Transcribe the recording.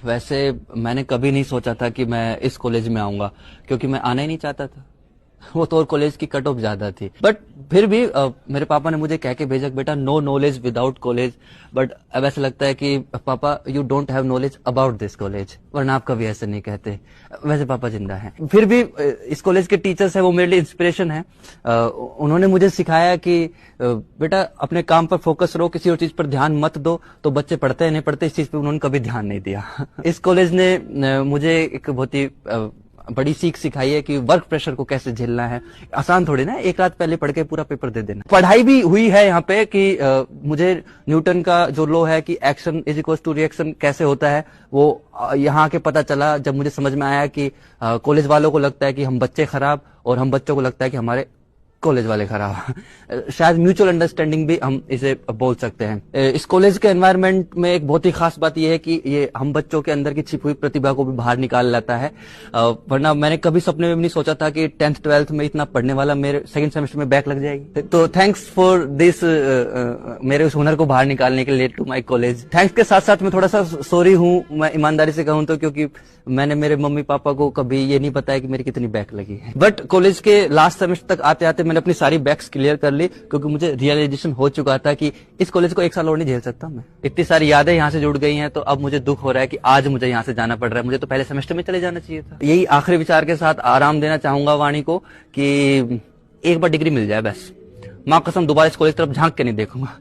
वैसे मैंने कभी नहीं सोचा था कि मैं इस कॉलेज में आऊंगा, क्योंकि मैं आना ही नहीं चाहता था। वो तो और कॉलेज की कट ऑफ ज्यादा थी, बट फिर भी मेरे पापा ने मुझे कह के भेजा कि बेटा no knowledge without college. But अब ऐसा लगता है कि पापा you don't have knowledge about this college, वरना आप कभी ऐसे नहीं कहते। वैसे पापा जिंदा हैं। फिर भी इस कॉलेज के टीचर्स है वो मेरे लिए इंस्पिरेशन है। उन्होंने मुझे सिखाया कि बेटा अपने काम पर फोकस रहो, किसी और चीज पर ध्यान मत दो। तो बच्चे पढ़ते हैं नहीं पढ़ते, इस चीज पे उन्होंने कभी ध्यान नहीं दिया। इस कॉलेज ने मुझे एक बहुत ही बड़ी सीख सिखाई है कि वर्क प्रेशर को कैसे झेलना है। आसान थोड़ी ना एक रात पहले पढ़ के पूरा पेपर दे देना। पढ़ाई भी हुई है यहाँ पे कि मुझे न्यूटन का जो लॉ है कि action is equal to reaction कैसे होता है, वो यहाँ के पता चला जब मुझे समझ में आया कि कॉलेज वालों को लगता है कि हम बच्चे खराब, और हम बच्चों को लगता है कि हमारे कॉलेज वाले खराब। शायद म्यूचुअल अंडरस्टैंडिंग भी हम इसे बोल सकते हैं। इस कॉलेज के एनवायरनमेंट में एक बहुत ही खास बात यह है कि ये हम बच्चों के अंदर की छिपी हुई प्रतिभा को भी बाहर निकाल लाता है। वरना मैंने कभी सपने में भी नहीं सोचा था कि 10th 12th में इतना पढ़ने वाला मेरे सेकंड सेमेस्टर में बैक लग जाएगी। तो थैंक्स फॉर दिस, मेरे उस हुनर को बाहर निकालने के लिए टू माई कॉलेज। थैंक्स के साथ साथ मैं थोड़ा सा सॉरी हूँ, मैं ईमानदारी से कहूँ तो, क्योंकि मैंने मेरे मम्मी पापा को कभी ये नहीं बताया कि मेरी कितनी बैक लगी है। बट कॉलेज के लास्ट सेमेस्टर तक आते आते मैंने अपनी सारी बैक्स क्लियर कर ली, क्योंकि मुझे रियलाइजेशन हो चुका था कि इस कॉलेज को एक साल और नहीं झेल सकता मैं। इतनी सारी यादें यहाँ से जुड़ गई हैं, तो अब मुझे दुख हो रहा है कि आज मुझे यहाँ से जाना पड़ रहा है। मुझे तो पहले सेमेस्टर में चले जाना चाहिए था। यही आखिरी विचार के साथ आराम देना चाहूंगा वाणी को कि एक बार डिग्री मिल जाए बस। मां कसम दोबारा इस कॉलेज तरफ झांक के नहीं देखूंगा।